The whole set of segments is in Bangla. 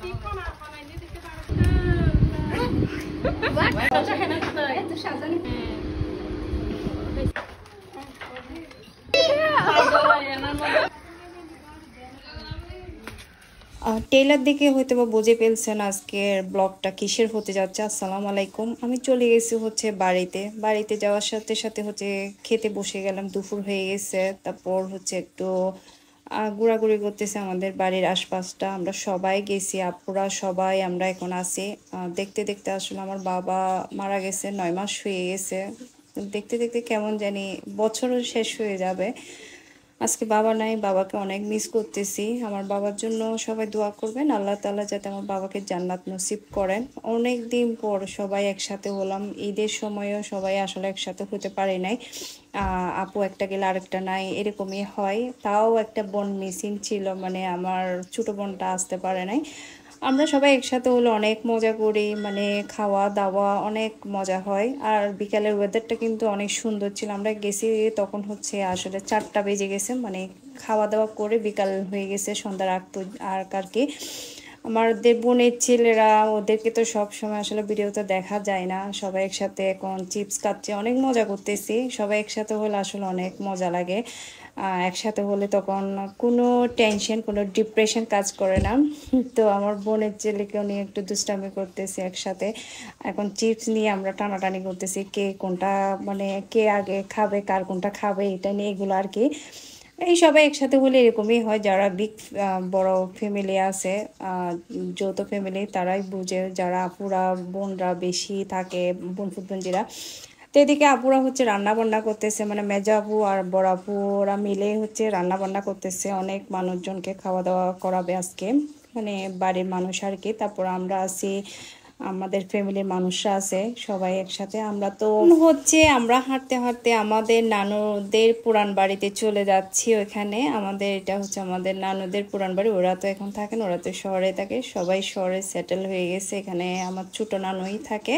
টেইলার দেখে হয়তো বা বুঝে ফেলছেন আজকের ব্লগটা কিসের হতে যাচ্ছে। আসসালামু আলাইকুম। আমি চলে গেছি হচ্ছে বাড়িতে যাওয়ার সাথে সাথে হচ্ছে খেতে বসে গেলাম। দুপুর হয়ে গেছে, তারপর হচ্ছে একটু ঘোরাঘুরি করতেছে আমাদের বাড়ির আশপাশটা। আমরা সবাই গেছি, আপুরা সবাই আমরা এখন আছি। দেখতে দেখতে আসলে আমার বাবা মারা গেছে, 9 মাস হয়ে গেছে। দেখতে দেখতে কেমন জানি বছরও শেষ হয়ে যাবে। আজকে বাবা নাই, বাবাকে অনেক মিস করতেছি। আমার বাবার জন্য সবাই দোয়া করবেন, আল্লাহ তাআলা যাতে আমার বাবাকে জান্নাত নসিব করেন। অনেক দিন পর সবাই একসাথে হলাম, ঈদের সময়ও সবাই আসলে একসাথে হতে পারে নাই। আপু একটা গেলে আরেকটা নাই, এরকমই হয়। তাও একটা বোন মিসিং ছিল, মানে আমার ছোট বোনটা আসতে পারে নাই। আমরা সবাই একসাথে হলে অনেক মজা করি, মানে খাওয়া দাওয়া অনেক মজা হয়। আর বিকালের ওয়েদারটা কিন্তু অনেক সুন্দর ছিল। আমরা গেছি তখন হচ্ছে আসলে 4টা বেজে গেছে, মানে খাওয়া দাওয়া করে বিকাল হয়ে গেছে, সন্ধ্যার আর কি। আমাদের বোনের ছেলেরা, ওদেরকে তো সব সময় আসলে ভিডিওতে দেখা যায় না। সবাই একসাথে এখন চিপস খাচ্ছে, অনেক মজা করতেছি। সবাই একসাথে হলে আসলে অনেক মজা লাগে। একসাথে হলে তখন কোনো টেনশন, কোনো ডিপ্রেশন কাজ করে না। তো আমার বোনের ছেলেকেও নিয়ে একটু দুষ্টামি করতেছি একসাথে। এখন চিপস নিয়ে আমরা টানাটানি করতেছি, কে কোনটা, মানে কে আগে খাবে, কার কোনটা খাবে, এটা নিয়ে এগুলো আর কি। এই সবাই একসাথে হলে এরকমই হয়। যারা বড় ফ্যামিলি আছে, যৌথ ফ্যামিলি, তারাই বুঝে। যারা আপুরা বোনরা বেশি থাকে, বোন ফুটবঞ্জিরা, তো এদিকে আপুরা হচ্ছে রান্না বান্না করতেছে, মানে মেজো আপু আর বড় আপু ওরা মিলে হচ্ছে রান্না বান্না করতেছে। অনেক মানুষজনকে খাওয়া দাওয়া করাবে আজকে, মানে বাড়ির মানুষ আর কি। তারপর আমরা আছি, আমাদের ফ্যামিলির মানুষরা আছে, সবাই একসাথে। আমরা তো হচ্ছে আমরা হাঁটতে হাঁটতে আমাদের নানুদের পুরান বাড়িতে চলে যাচ্ছি। ওইখানে আমাদের, এটা হচ্ছে আমাদের নানুদের পুরান বাড়ি। ওরা তো এখন থাকেন, ওরা তো শহরে থাকে, সবাই শহরে সেটেল হয়ে গেছে। এখানে আমার ছোট নানুই থাকে।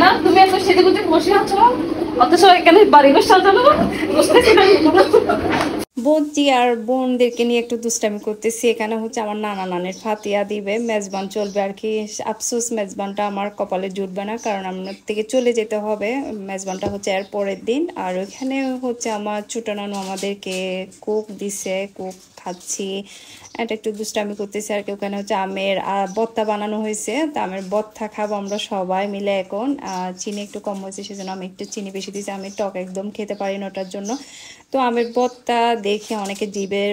না, তুমি এত সেদিকে বসে আছো, অথচ এখানে বাড়ি ঘর সাজানো বোনজি আর বোনদেরকে নিয়ে একটু দুষ্টামি করতেছি। এখানে হচ্ছে আমার নানা নানির ফাতিয়া দিবে, মেজবান চলবে আর কি। আফসোস মেজবানটা আমার কপালে জুটবে না, কারণ আমার থেকে চলে যেতে হবে। মেজবানটা হচ্ছে এর পরের দিন। আর ওইখানে হচ্ছে আমার ছোট নানু আমাদেরকে কোক দিছে, কোক খাচ্ছি। এটা একটু দুষ্টামি করতেছি আর কি। ওখানে হচ্ছে আমের বত্তা বানানো হয়েছে, তো আমের বত্তা খাবো আমরা সবাই মিলে এখন। চিনি একটু কম হয়েছে, সেজন্য আমি একটু চিনি বেশি দিয়েছি। আমি টক একদম খেতে পারি না, ওটার জন্য। তো আমের ভর্তা দেখে অনেকে জিভে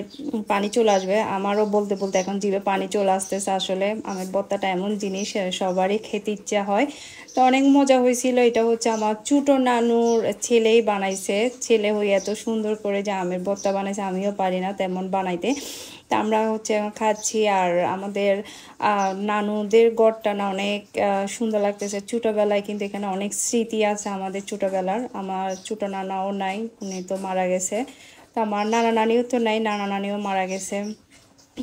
পানি চলে আসবে, আমারও বলতে বলতে এখন জিভে পানি চলে আসতেছে। আসলে আমের ভর্তাটা এমন জিনিস, সবারই খেতে ইচ্ছা হয়। তো অনেক মজা হয়েছিল। এটা হচ্ছে আমার ছোট নানুর ছেলেই বানাইছে। ছেলে হয়ে এত সুন্দর করে যে আমের ভর্তা বানাইছে, আমিও পারি না তেমন বানাইতে। তা আমরা হচ্ছে খাচ্ছি। আর আমাদের নানুদের ঘরটা না অনেক সুন্দর লাগতেছে। ছোটোবেলায় কিন্তু এখানে অনেক স্মৃতি আছে আমাদের ছোটোবেলার। আমার ছোটো নানাও নাই, উনি তো মারা গেছে। তো আমার নানা নানিও তো নাই, নানা নানিও মারা গেছে,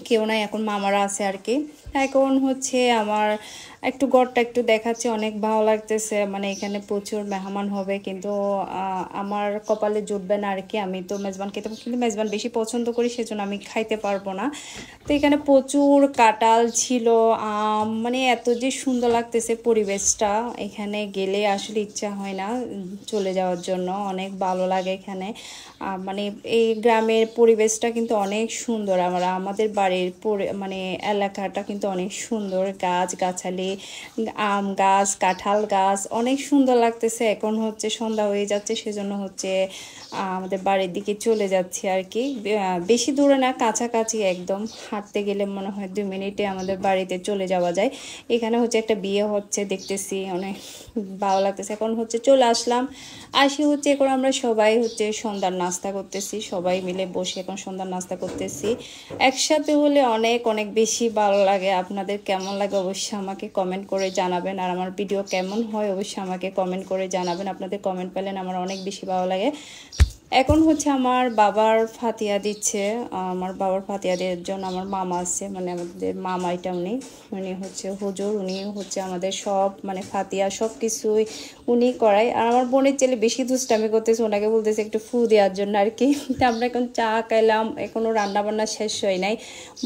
কেউ নাই, এখন মামারা আছে আর কি। এখন হচ্ছে আমার একটু ঘরটা একটু দেখাচ্ছে, অনেক ভালো লাগতেছে। মানে এখানে প্রচুর মেহমান হবে, কিন্তু আমার কপালে জুটবে না আর কি। আমি তো মেজবান খেতে, কিন্তু মেজবান বেশি পছন্দ করি, সেজন্য আমি খাইতে পারবো না। তো এখানে প্রচুর কাঁঠাল ছিল, আম, মানে এত যে সুন্দর লাগতেছে পরিবেশটা, এখানে গেলে আসলে ইচ্ছা হয় না চলে যাওয়ার জন্য। অনেক ভালো লাগে এখানে। মানে এই গ্রামের পরিবেশটা কিন্তু অনেক সুন্দর। আমাদের বাড়ির মানে এলাকাটা কিন্তু অনেক সুন্দর, গাছ গাছালি, আম গাছ, কাঁঠাল গাছ, অনেক সুন্দর লাগতেছে। এখন হচ্ছে সন্ধ্যা হয়ে যাচ্ছে, সেজন্য হচ্ছে আমাদের বাড়ির দিকে চলে যাচ্ছি আর কি। বেশি দূরে না, কাছাকাছি একদম। হাঁটতে গেলে মনে হয় 2 মিনিটে আমাদের বাড়িতে চলে যাওয়া যায়। এখানে হচ্ছে একটা বিয়ে হচ্ছে, দেখতেছি, অনেক ভালো লাগতেছে। এখন হচ্ছে চলে আসলাম, আসি হচ্ছে এখন আমরা সবাই হচ্ছে সন্ধ্যার নাস্তা করতেছি, সবাই মিলে বসে এখন সন্ধ্যার নাস্তা করতেছি। একসাথে হলে অনেক অনেক বেশি ভালো লাগে। আপনাদের কেমন লাগে অবশ্যই আমাকে কমেন্ট করে জানাবেন। আর আমার ভিডিও কেমন হয় অবশ্যই আমাকে কমেন্ট করে জানাবেন। আপনাদের কমেন্ট পেলেন আমার অনেক বেশি ভালো লাগে। এখন হচ্ছে আমার বাবার ফাতিয়া দিচ্ছে। আমার বাবার ফাতিয়া দেওয়ার জন্য আমার মামা আছে, মানে আমাদের মামা এটা উনি হচ্ছে হুজুর, উনি হচ্ছে আমাদের সব মানে ফাতিয়া সব কিছুই উনি করায়। আর আমার বোনের ছেলে বেশি দুষ্টামি করতেছে, ওনাকে বলতেছে একটু ফু দেওয়ার জন্য আর কি। তা আমরা এখন চা খাইলাম, এখনও রান্না বান্না শেষ হয় নাই।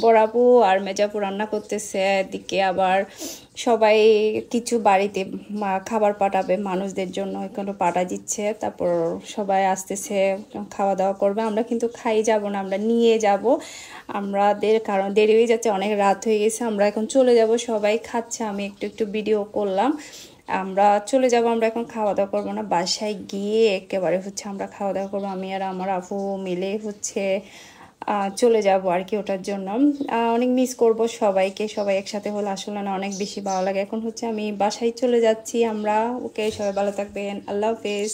বড়াপু আর মেজাপু রান্না করতেছে, এদিকে আবার সবাই কিছু বাড়িতে খাবার পাঠাবে মানুষদের জন্য, এখানে পাঠা দিচ্ছে। তারপর সবাই আসতেছে, খাওয়া দাওয়া করবে। আমরা কিন্তু খাই যাব না, আমরা নিয়ে যাব আমাদের, কারণ দেরি হয়ে যাচ্ছে, অনেক রাত হয়ে গেছে। আমরা এখন চলে যাব, সবাই খাচ্ছে, আমি একটু একটু ভিডিও করলাম। আমরা চলে যাব, আমরা এখন খাওয়া দাওয়া করবো না, বাসায় গিয়ে একেবারে হচ্ছে আমরা খাওয়া দাওয়া করবো। আমি আর আমার আপু মিলে হচ্ছে চলে যাব আর কি ওটার জন্য। অনেক মিস করব সবাইকে, সবাই একসাথে হলে আসলে না অনেক বেশি ভালো লাগে। এখন হচ্ছে আমি বাসায় চলে যাচ্ছি আমরা। ওকে, সবাই ভালো থাকবেন, আল্লাহ হাফেজ।